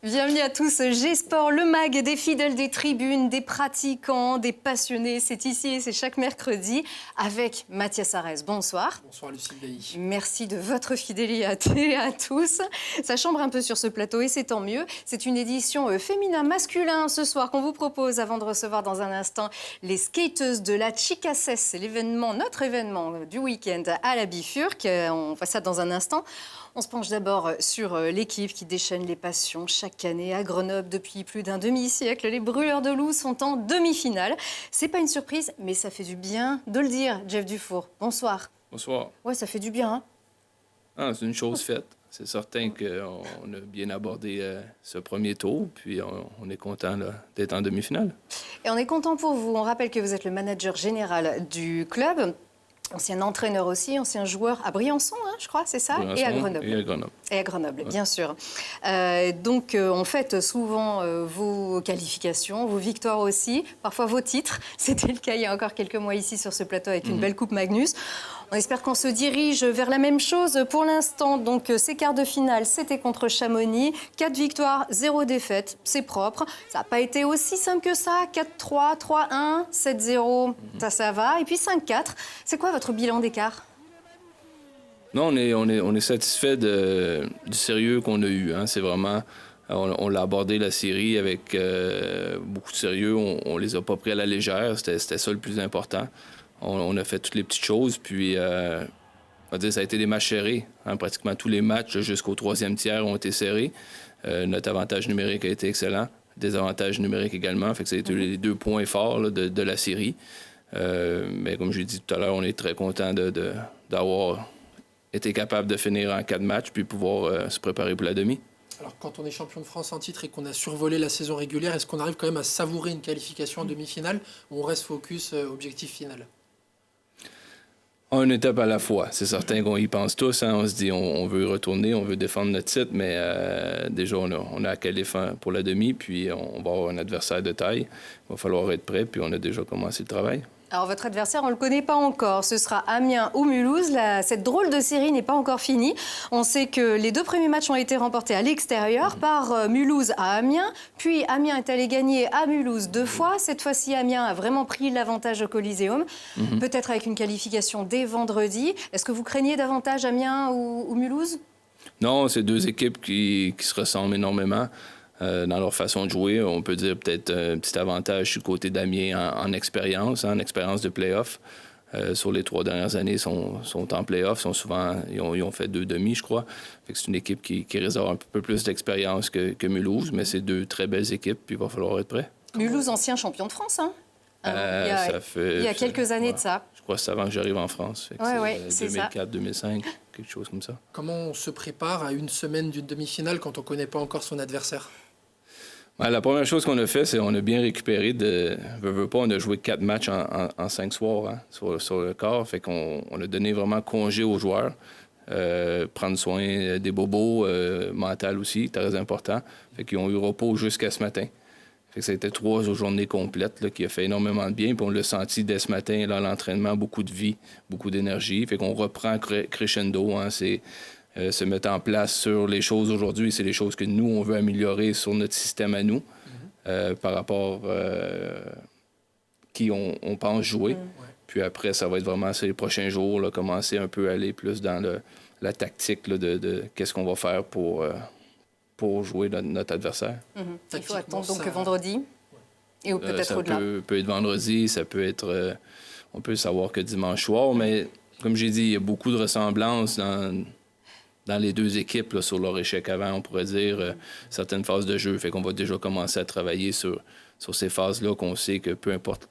Bienvenue à tous, G-Sport, le mag des fidèles des tribunes, des pratiquants, des passionnés. C'est ici et c'est chaque mercredi avec Mathias Arès. Bonsoir. Bonsoir Lucille Bailly. Merci de votre fidélité à tous. Ça chambre un peu sur ce plateau et c'est tant mieux. C'est une édition féminin-masculin ce soir qu'on vous propose avant de recevoir dans un instant les skateuses de la Chicasses. C'est l'événement, notre événement du week-end à la Bifurque. On voit ça dans un instant. On se penche d'abord sur l'équipe qui déchaîne les passions chaque année à Grenoble depuis plus d'un demi-siècle. Les Brûleurs de Loups sont en demi-finale. C'est pas une surprise, mais ça fait du bien de le dire. Jeff Dufour, bonsoir. Bonsoir. Ouais, ça fait du bien, hein? Ah, c'est une chose faite. C'est certain qu'on a bien abordé ce premier tour, puis on est content d'être en demi-finale. Et on est content pour vous. On rappelle que vous êtes le manager général du club. Ancien entraîneur aussi, ancien joueur à Briançon, hein, je crois, c'est ça? Et à Grenoble. Et à Grenoble, ouais. Bien sûr. Donc, on fête souvent vos qualifications, vos victoires aussi, parfois vos titres. C'était le cas il y a encore quelques mois ici sur ce plateau avec une belle Coupe Magnus. On espère qu'on se dirige vers la même chose pour l'instant. Donc, ces quarts de finale, c'était contre Chamonix. 4 victoires, 0 défaite. C'est propre. Ça n'a pas été aussi simple que ça. 4-3, 3-1, 7-0, ça va. Et puis 5-4. C'est quoi votre bilan d'écart? Non, on est satisfait du sérieux qu'on a eu. Hein. C'est vraiment... On l'a abordé, la série, avec beaucoup de sérieux. On les a pas pris à la légère. C'était ça le plus important. On a fait toutes les petites choses, puis on va dire, ça a été des matchs serrés. Hein. Pratiquement tous les matchs jusqu'au 3e tiers ont été serrés. Notre avantage numérique a été excellent. Désavantage numérique également. Fait que ça a été les 2 points forts là, de la série. Mais comme je l'ai dit tout à l'heure, on est très content d'avoir été capable de finir en 4 matchs puis pouvoir se préparer pour la demi. Alors, quand on est champion de France en titre et qu'on a survolé la saison régulière, est-ce qu'on arrive quand même à savourer une qualification en demi-finale ou on reste focus objectif final? Une étape à la fois. C'est certain qu'on y pense tous. Hein. On se dit on veut y retourner, on veut défendre notre titre, mais déjà, on a à qualifier pour la demi, puis on va avoir un adversaire de taille. Il va falloir être prêt, puis on a déjà commencé le travail. Alors, votre adversaire, on ne le connaît pas encore. Ce sera Amiens ou Mulhouse. Cette drôle de série n'est pas encore finie. On sait que les 2 premiers matchs ont été remportés à l'extérieur par Mulhouse à Amiens. Puis, Amiens est allé gagner à Mulhouse 2 fois. Cette fois-ci, Amiens a vraiment pris l'avantage au Coliseum. Peut-être avec une qualification dès vendredi. Est-ce que vous craignez davantage Amiens ou Mulhouse? Non, c'est 2 équipes qui se ressemblent énormément. Dans leur façon de jouer, on peut dire peut-être un petit avantage du côté d'Amiens en expérience, en expérience de play-off. Sur les 3 dernières années, sont en play-off, ils ont fait 2 demi, je crois. Fait que c'est une équipe qui réserve un peu plus d'expérience que Mulhouse, mais c'est 2 très belles équipes, puis il va falloir être prêt. Mulhouse, ancien champion de France, hein? Il y a quelques années de ça. Je crois que c'est avant que j'arrive en France. C'est 2004, 2005, quelque chose comme ça. Comment on se prépare à une semaine d'une demi-finale quand on ne connaît pas encore son adversaire? Ouais, la première chose qu'on a fait, c'est qu'on a bien récupéré on a joué 4 matchs en 5 soirs hein, sur le corps. Fait qu'on a donné vraiment congé aux joueurs. Prendre soin des bobos, mental aussi, très important. Fait qu'ils ont eu repos jusqu'à ce matin. Fait que ça a été 3 journées complètes là, qui a fait énormément de bien. Puis on l'a senti dès ce matin, là, l'entraînement, beaucoup de vie, beaucoup d'énergie. Fait qu'on reprend crescendo. Hein, c'est se mettre en place sur les choses aujourd'hui. C'est les choses que nous, on veut améliorer sur notre système à nous par rapport qui on pense jouer. Puis après, ça va être vraiment ces prochains jours, là, commencer un peu à aller plus dans la tactique là, de qu'est-ce qu'on va faire pour jouer notre adversaire. Il faut attendre donc vendredi et ou peut-être au-delà. Ça peut être vendredi, ça peut être... on peut savoir que dimanche soir, mais comme j'ai dit, il y a beaucoup de ressemblances dans les 2 équipes là, sur leur échec avant, on pourrait dire, certaines phases de jeu. Fait qu'on va déjà commencer à travailler sur ces phases-là qu'on sait que peu importe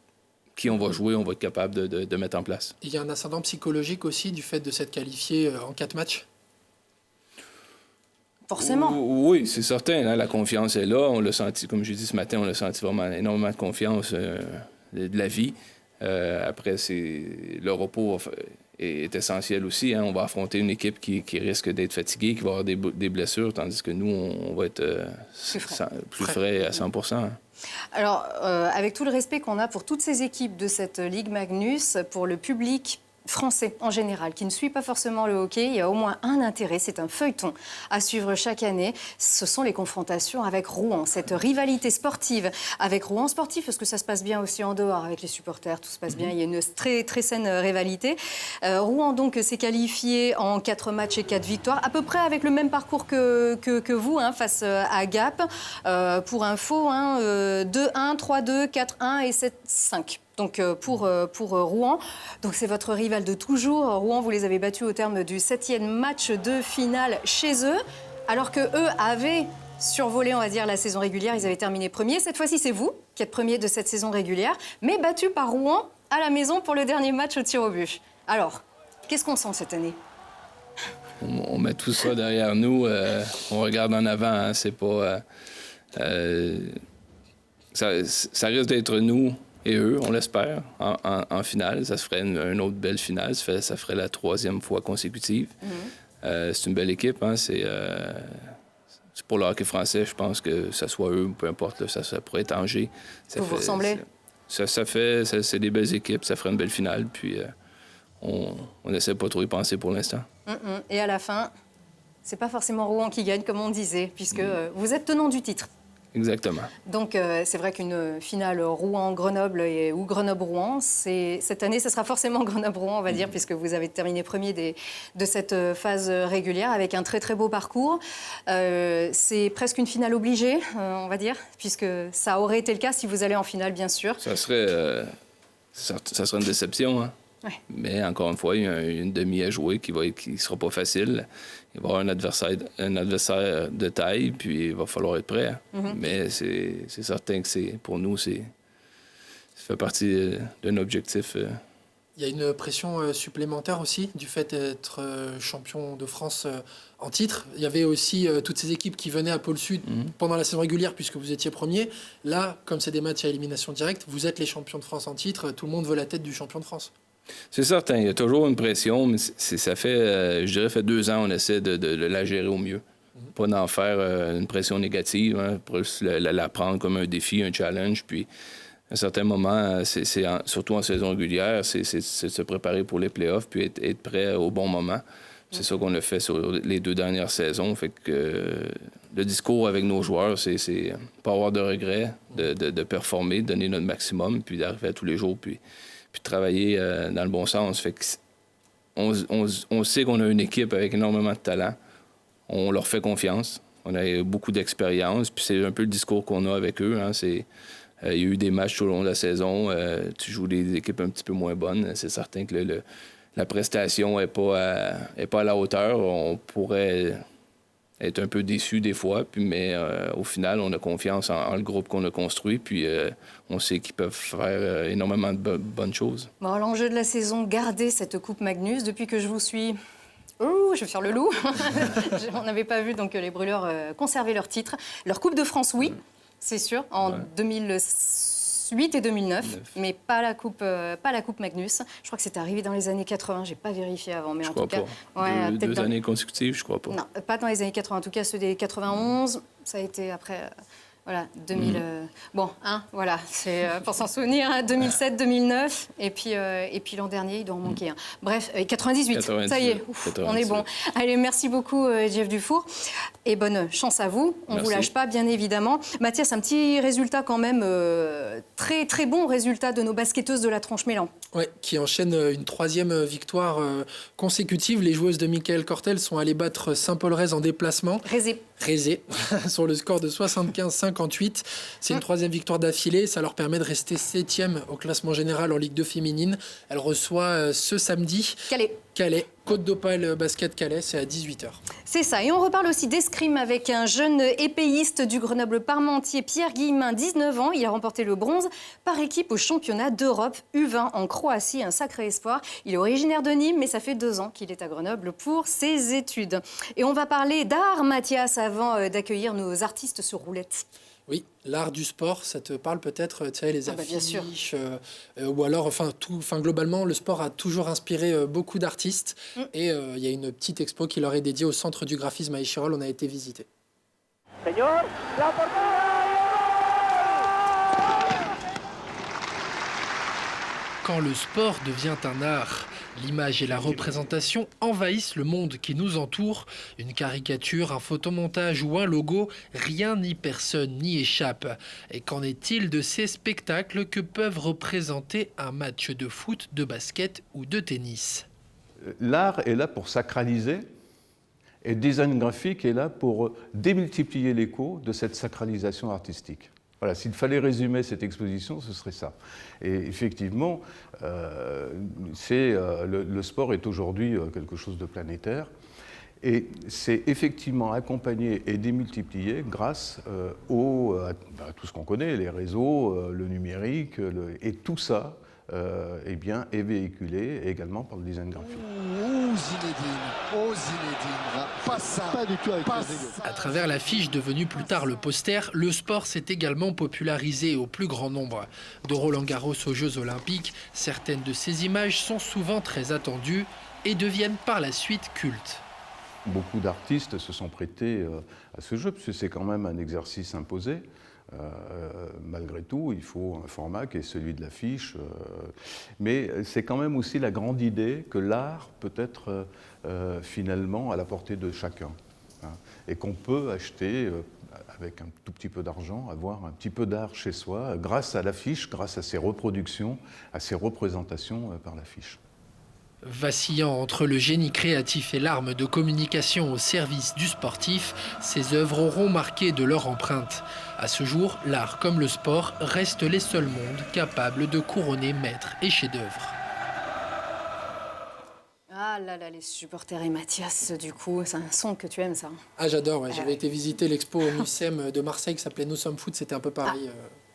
qui on va jouer, on va être capable de mettre en place. Il y a un ascendant psychologique aussi du fait de s'être qualifié en 4 matchs? Forcément. Oui, c'est certain. Hein, la confiance est là. On l'a senti, comme j'ai dit ce matin, on a senti vraiment énormément de confiance de la vie. Après, le repos est essentiel aussi. Hein. On va affronter une équipe qui risque d'être fatiguée, qui va avoir des blessures, tandis que nous, on va être plus frais à 100%. Hein. Alors, avec tout le respect qu'on a pour toutes ces équipes de cette Ligue Magnus, pour le public français en général, qui ne suit pas forcément le hockey, il y a au moins un intérêt, c'est un feuilleton à suivre chaque année. Ce sont les confrontations avec Rouen, cette rivalité sportive avec Rouen sportif, parce que ça se passe bien aussi en dehors avec les supporters, tout se passe bien, il y a une très, très saine rivalité. Rouen donc s'est qualifié en 4 matchs et 4 victoires, à peu près avec le même parcours que vous, hein, face à Gap. Pour info, hein, 2-1, 3-2, 4-1 et 7-5. Donc pour Rouen, donc c'est votre rival de toujours. Rouen, vous les avez battus au terme du 7e match de finale chez eux, alors que eux avaient survolé, on va dire, la saison régulière. Ils avaient terminé premier. Cette fois-ci, c'est vous qui êtes premier de cette saison régulière, mais battus par Rouen à la maison pour le dernier match au tir au but. Alors, qu'est-ce qu'on sent cette année? On met tout ça derrière nous. On regarde en avant. Hein, c'est pas... ça risque d'être nous et eux, on l'espère, en finale. Ça se ferait une autre belle finale. Ça ferait la 3e fois consécutive. C'est une belle équipe. Hein? C'est pour le hockey français, je pense que ça soit eux, peu importe, là, ça pourrait être Angers. Vous ressemblez? C'est des belles équipes. Ça ferait une belle finale. Puis on n'essaie pas trop y penser pour l'instant. Et à la fin, c'est pas forcément Rouen qui gagne, comme on disait, puisque vous êtes tenant du titre. Exactement. Donc, c'est vrai qu'une finale Rouen-Grenoble ou Grenoble-Rouen, cette année, ce sera forcément Grenoble-Rouen, on va dire, puisque vous avez terminé premier de cette phase régulière avec un très, très beau parcours. C'est presque une finale obligée, on va dire, puisque ça aurait été le cas si vous allez en finale, bien sûr. Ça serait une déception, hein? Ouais. Mais encore une fois, il y a une demi à jouer qui ne sera pas facile. Il va y avoir un adversaire de taille, puis il va falloir être prêt. Mais c'est certain que pour nous, ça fait partie d'un objectif. Il y a une pression supplémentaire aussi du fait d'être champion de France en titre. Il y avait aussi toutes ces équipes qui venaient à Pôle Sud pendant la saison régulière puisque vous étiez premier. Là, comme c'est des matchs à élimination directe, vous êtes les champions de France en titre. Tout le monde veut la tête du champion de France. C'est certain, il y a toujours une pression, mais ça fait, je dirais, fait 2 ans on essaie de la gérer au mieux. Pas d'en faire une pression négative, hein, pour la prendre comme un défi, un challenge. Puis, à un certain moment, surtout en saison régulière, c'est se préparer pour les playoffs puis être prêt au bon moment. C'est ça qu'on a fait sur les 2 dernières saisons. Fait que le discours avec nos joueurs, c'est pas avoir de regrets, de performer, de donner notre maximum, puis d'arriver à tous les jours, puis de travailler dans le bon sens. Fait que on sait qu'on a une équipe avec énormément de talent. On leur fait confiance. On a beaucoup d'expérience. Puis c'est un peu le discours qu'on a avec eux. Hein. Il y a eu des matchs tout au long de la saison. Tu joues des équipes un petit peu moins bonnes. C'est certain que la prestation n'est pas à la hauteur. On pourrait être un peu déçu des fois, mais au final, on a confiance en le groupe qu'on a construit, puis on sait qu'ils peuvent faire énormément de bonnes choses. Bon, l'enjeu de la saison, garder cette Coupe Magnus. Depuis que je vous suis, je vais faire le loup. On n'avait pas vu donc les Brûleurs conserver leur titre. Leur Coupe de France, oui, c'est sûr, en 2008 et 2009, mais pas la coupe Magnus. Je crois que c'était arrivé dans les années 80, j'ai pas vérifié avant, mais je en tout cas... Ouais, deux années consécutives, je crois pas. Non, pas dans les années 80, en tout cas ceux des 91, ça a été après... Voilà, 2000. Bon, hein, voilà, c'est pour s'en souvenir, hein, 2007, 2009, et puis l'an dernier, il doit en manquer un. Bref, 98, ça y est, on est bon. Allez, merci beaucoup, Jeff Dufour, et bonne chance à vous. On ne vous lâche pas, bien évidemment. Mathias, un petit résultat quand même, très, très bon résultat de nos basketteuses de la Tronche-Mélan. Oui, qui enchaîne une 3e victoire consécutive. Les joueuses de Michael Cortel sont allées battre Saint-Paul-Rez en déplacement. Rézé, sur le score de 75-58. C'est une 3e victoire d'affilée. Ça leur permet de rester 7e au classement général en Ligue 2 féminine. Elle reçoit ce samedi Calais. Côte d'Opale Basket Calais, c'est à 18h. C'est ça. Et on reparle aussi d'escrime avec un jeune épéiste du Grenoble-Parmentier, Pierre Guillemin, 19 ans. Il a remporté le bronze par équipe au championnat d'Europe U20 en Croatie. Un sacré espoir. Il est originaire de Nîmes, mais ça fait 2 ans qu'il est à Grenoble pour ses études. Et on va parler d'art, Mathias, avant d'accueillir nos artistes sur roulette. Oui, l'art du sport, ça te parle peut-être, tu sais, les affiches, bien sûr. Ou alors, globalement, le sport a toujours inspiré beaucoup d'artistes. Et il y a une petite expo qui leur est dédiée au Centre du graphisme à Échirol, on a été visiter. Quand le sport devient un art, L'image et la représentation envahissent le monde qui nous entoure. Une caricature, un photomontage ou un logo, rien ni personne n'y échappe. Et qu'en est-il de ces spectacles que peuvent représenter un match de foot, de basket ou de tennis ? L'art est là pour sacraliser et le design graphique est là pour démultiplier l'écho de cette sacralisation artistique. Voilà, s'il fallait résumer cette exposition, ce serait ça. Et effectivement, le sport est aujourd'hui quelque chose de planétaire. Et c'est effectivement accompagné et démultiplié grâce à tout ce qu'on connaît, les réseaux, le numérique, et tout ça eh bien, est véhiculé également par le design graphique. Zinedine, pas ça, pas du tout avec À travers l'affiche devenue plus tard le poster, le sport s'est également popularisé au plus grand nombre. De Roland-Garros aux Jeux Olympiques, certaines de ces images sont souvent très attendues et deviennent par la suite cultes. Beaucoup d'artistes se sont prêtés à ce jeu, puisque c'est quand même un exercice imposé. Malgré tout, il faut un format qui est celui de l'affiche. Mais c'est quand même aussi la grande idée que l'art peut être finalement à la portée de chacun. Hein, et qu'on peut acheter avec un tout petit peu d'argent, avoir un petit peu d'art chez soi, grâce à l'affiche, grâce à ses reproductions, à ses représentations par l'affiche. Vacillant entre le génie créatif et l'arme de communication au service du sportif, ces œuvres auront marqué de leur empreinte. À ce jour, l'art comme le sport restent les seuls mondes capables de couronner maîtres et chefs-d'œuvre. Ah là là, les supporters et Mathias, du coup, c'est un son que tu aimes, ça. Ah, j'adore, ouais. J'avais été visiter l'expo au MUSEM de Marseille qui s'appelait Nous sommes foot, c'était un peu pareil.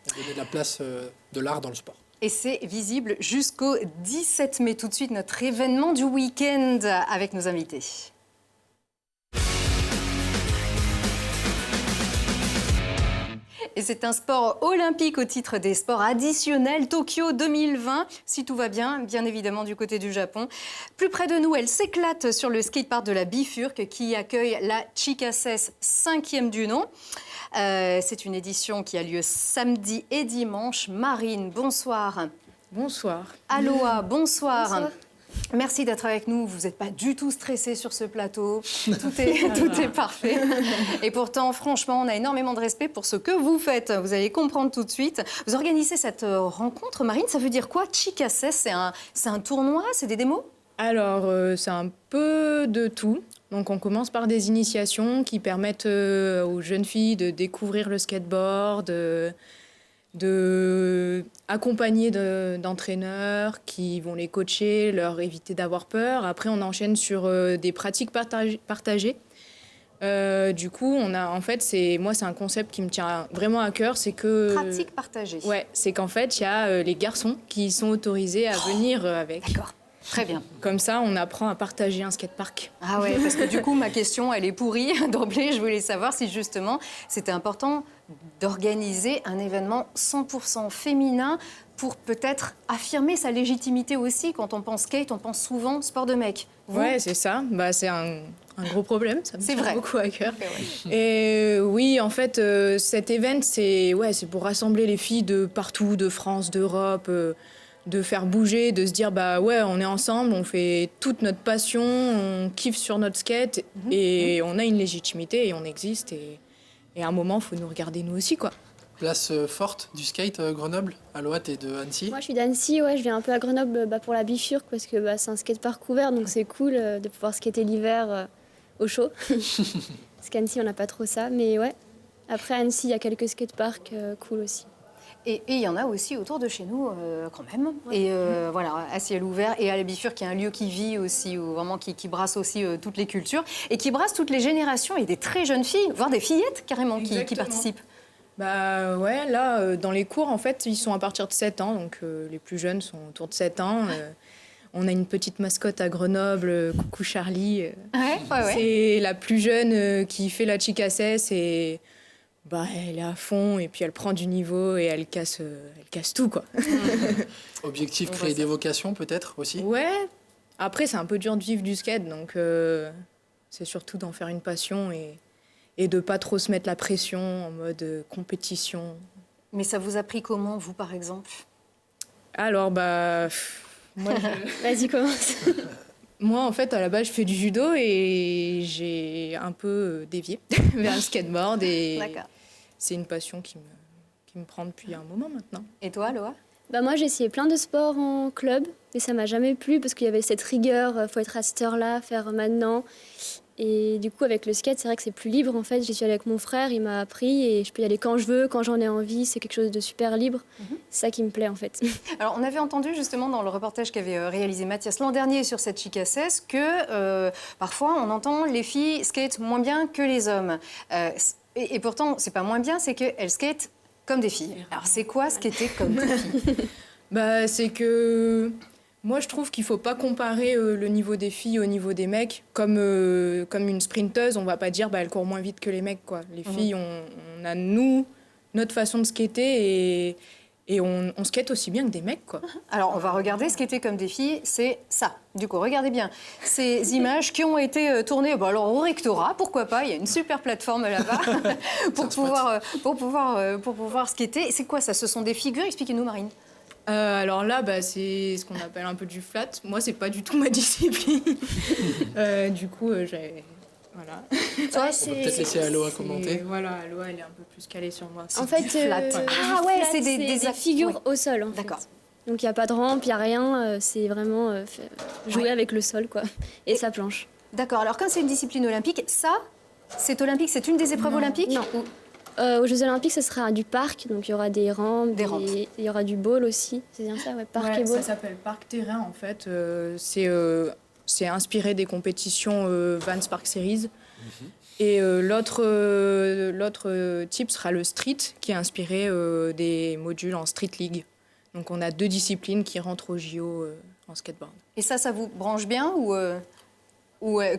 On donnait de la place de l'art dans le sport. Et c'est visible jusqu'au 17 mai. Tout de suite, notre événement du week-end avec nos invités. Et c'est un sport olympique au titre des sports additionnels. Tokyo 2020, si tout va bien, bien évidemment du côté du Japon. Plus près de nous, elle s'éclate sur le skatepark de la Bifurque qui accueille la Chikasses 5e du nom. C'est une édition qui a lieu samedi et dimanche. Marine, bonsoir. Bonsoir. Aloha, bonsoir. Bonsoir. Merci d'être avec nous. Vous n'êtes pas du tout stressé sur ce plateau. Tout est parfait. Et pourtant, franchement, on a énormément de respect pour ce que vous faites. Vous allez comprendre tout de suite. Vous organisez cette rencontre, Marine. Ça veut dire quoi, Chikasses? C'est un tournoi? C'est des démos? Alors, c'est un peu de tout. Donc, on commence par des initiations qui permettent aux jeunes filles de découvrir le skateboard, de accompagner d'entraîneurs qui vont les coacher, leur éviter d'avoir peur. Après, on enchaîne sur des pratiques partagées. Du coup, moi, c'est un concept qui me tient vraiment à cœur, c'est que... Pratiques partagées. Ouais, c'est qu'en fait, il y a les garçons qui sont autorisés à venir avec. D'accord. Très bien. Comme ça, on apprend à partager un skatepark. Ah ouais, parce que du coup, ma question, elle est pourrie d'emblée. Je voulais savoir si justement, c'était important d'organiser un événement 100% féminin pour peut-être affirmer sa légitimité aussi. Quand on pense skate, on pense souvent sport de mec. Ouais, c'est ça. C'est un gros problème. Ça me tient beaucoup à cœur. Ouais. Et oui, en fait, cet event, c'est pour rassembler les filles de partout, de France, d'Europe, de faire bouger, de se dire on est ensemble, on fait toute notre passion, on kiffe sur notre skate et on a une légitimité et on existe et à un moment, il faut nous regarder nous aussi, quoi. Place forte du skate, Grenoble. Aloha, t'es de Annecy? Moi, je suis d'Annecy, je viens un peu à Grenoble pour la Bifurque parce que c'est un skatepark ouvert, donc c'est cool de pouvoir skater l'hiver au chaud. Parce qu'Annecy, on n'a pas trop ça, mais ouais. Après, Annecy, il y a quelques skateparks cool aussi. Et il y en a aussi autour de chez nous, quand même. Ouais. Et voilà, à ciel ouvert. Et à la Bifurque, qui est un lieu qui vit aussi, ou vraiment qui brasse aussi toutes les cultures. Et qui brasse toutes les générations et des très jeunes filles, voire des fillettes carrément, qui participent. Là, dans les cours, en fait, ils sont à partir de 7 ans. Donc les plus jeunes sont autour de 7 ans. On a une petite mascotte à Grenoble, coucou Charlie. Ouais. C'est la plus jeune qui fait la Chikasses et... elle est à fond et puis elle prend du niveau et elle casse tout, quoi. Objectif, créer des vocations peut-être aussi? Ouais. Après, c'est un peu dur de vivre du skate, donc c'est surtout d'en faire une passion et de pas trop se mettre la pression en mode compétition. Mais ça vous a pris comment, vous, par exemple? Alors, Vas-y, commence. Moi, en fait, à la base, je fais du judo et j'ai un peu dévié vers le skateboard. Et c'est une passion qui me prend depuis un moment maintenant. Et toi, Loa? Moi, j'ai essayé plein de sports en club, mais ça m'a jamais plu parce qu'il y avait cette rigueur, faut être à cette heure-là, faire maintenant. Et du coup, avec le skate, c'est vrai que c'est plus libre. En fait, j'y suis allée avec mon frère, il m'a appris et je peux y aller quand je veux, quand j'en ai envie. C'est quelque chose de super libre. C'est ça qui me plaît, en fait. Alors, on avait entendu justement dans le reportage qu'avait réalisé Mathias l'an dernier sur cette Chicassès que parfois, on entend les filles skate moins bien que les hommes. Et pourtant, c'est pas moins bien, c'est qu'elles skatent comme des filles. Alors, c'est quoi skater comme des filles? C'est que... Moi, je trouve qu'il ne faut pas comparer le niveau des filles au niveau des mecs. Comme une sprinteuse, on ne va pas dire elle court moins vite que les mecs, quoi. Les filles, on a, notre façon de skater et on skate aussi bien que des mecs, quoi. Alors, on va regarder skater comme des filles, c'est ça. Du coup, regardez bien ces images qui ont été tournées alors, au rectorat, pourquoi pas, il y a une super plateforme là-bas pour pouvoir skater. C'est quoi ça? Ce sont des figures? Expliquez-nous, Marine. Alors là, c'est ce qu'on appelle un peu du flat. Moi, c'est pas du tout ma discipline. Du coup, j'ai... Voilà. On va peut-être laisser Aloa commenter. Voilà, Aloa, elle est un peu plus calée sur moi. En fait, c'est des figures au sol. D'accord. Donc il n'y a pas de rampe, il n'y a rien. C'est vraiment jouer avec le sol, quoi. Et sa planche. D'accord. Alors, quand c'est une discipline olympique, ça, c'est olympique, c'est une des épreuves olympiques? Non. Aux Jeux Olympiques, ce sera du parc, donc il y aura des rampes, il y aura du ball aussi. C'est bien ça, parc et ball. Ça s'appelle parc terrain en fait. C'est inspiré des compétitions Vans Park Series. Et l'autre type sera le street, qui est inspiré des modules en Street League. Donc on a 2 disciplines qui rentrent au JO en skateboard. Et ça vous branche bien ou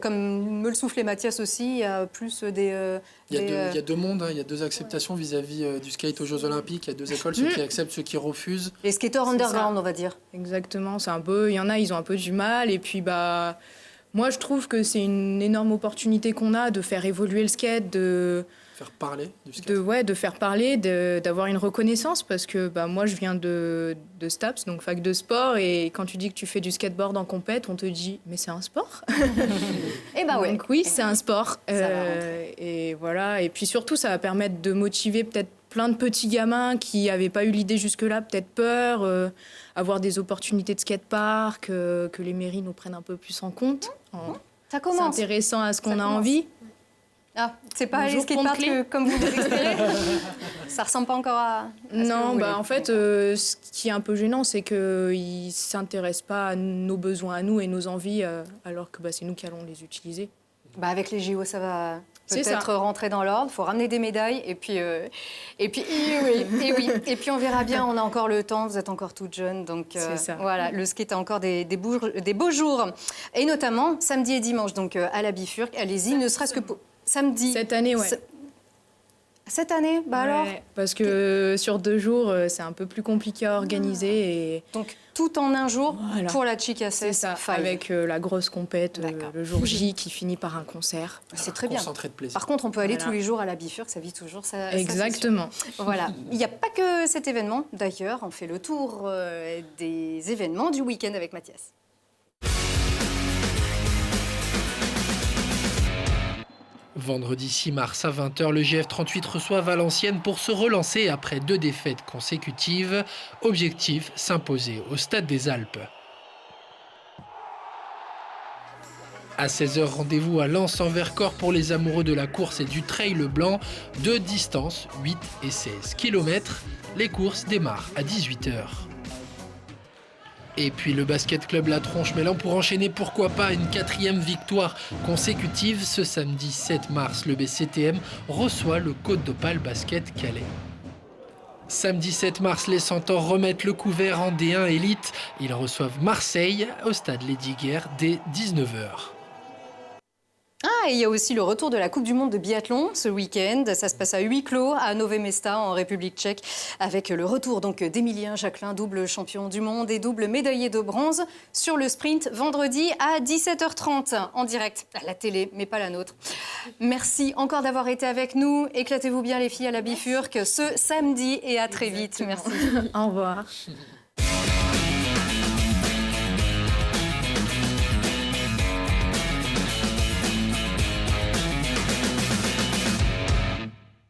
comme me le soufflait Mathias aussi, il y a plus des... Il y a 2 mondes, il y a 2 acceptations vis-à-vis du skate aux Jeux Olympiques. Il y a 2 écoles, ceux qui acceptent, ceux qui refusent. Les skateurs underground, on va dire. Exactement, c'est un peu... Il y en a, ils ont un peu du mal. Et puis, moi, je trouve que c'est une énorme opportunité qu'on a de faire évoluer le skate, de... Faire parler du skate. De faire parler, d'avoir une reconnaissance, parce que moi, je viens de STAPS, donc fac de sport, et quand tu dis que tu fais du skateboard en compète, on te dit « mais c'est un sport ?» Eh ben donc oui, c'est un sport. Et voilà, et puis surtout, ça va permettre de motiver peut-être plein de petits gamins qui n'avaient pas eu l'idée jusque-là, peut-être peur, avoir des opportunités de skatepark, que les mairies nous prennent un peu plus en compte. Ça commence. C'est intéressant à ce qu'on a envie. Ah, c'est pas les skateparks comme vous l'espérez. Ça ressemble pas encore à non, en fait, ce qui est un peu gênant, c'est qu'ils ne s'intéressent pas à nos besoins, à nous et nos envies, alors que c'est nous qui allons les utiliser. Avec les JO, ça va peut-être rentrer dans l'ordre. Il faut ramener des médailles et puis on verra bien. On a encore le temps. Vous êtes encore toute jeune, donc voilà. Le skate a encore des beaux jours, et notamment samedi et dimanche. Donc à la Bifurque, allez-y, ne serait-ce que pour samedi. Cette année, ouais. Cette année, alors. Parce que sur 2 jours, c'est un peu plus compliqué à organiser. Et... Donc tout en un jour pour la Chicassès. C'est ça, avec la grosse compète le jour J qui finit par un concert. C'est très bien. Concentré de plaisir. Par contre, on peut aller tous les jours à la Bifurque, ça vit toujours. Exactement. Voilà. Il n'y a pas que cet événement. D'ailleurs, on fait le tour des événements du week-end avec Mathias. Vendredi 6 mars à 20h, le GF 38 reçoit Valenciennes pour se relancer après 2 défaites consécutives. Objectif, s'imposer au Stade des Alpes. À 16h, rendez-vous à Lens en Vercors pour les amoureux de la course et du trail blanc. 2 distances, 8 et 16 km. Les courses démarrent à 18h. Et puis le basket club La Tronche-Mélan pour enchaîner, pourquoi pas, une 4e victoire consécutive. Ce samedi 7 mars, le BCTM reçoit le Côte d'Opale Basket Calais. Samedi 7 mars, les Centaures remettent le couvert en D1 Elite. Ils reçoivent Marseille au stade Lesdiguières dès 19h. Ah, et il y a aussi le retour de la Coupe du Monde de biathlon ce week-end. Ça se passe à huis clos à Nové Město en République tchèque, avec le retour d'Emilien Jacquelin, double champion du monde et double médaillé de bronze sur le sprint vendredi à 17h30 en direct à la télé, mais pas la nôtre. Merci encore d'avoir été avec nous. Éclatez-vous bien les filles à la Bifurque ce samedi et à très vite. Merci. Au revoir.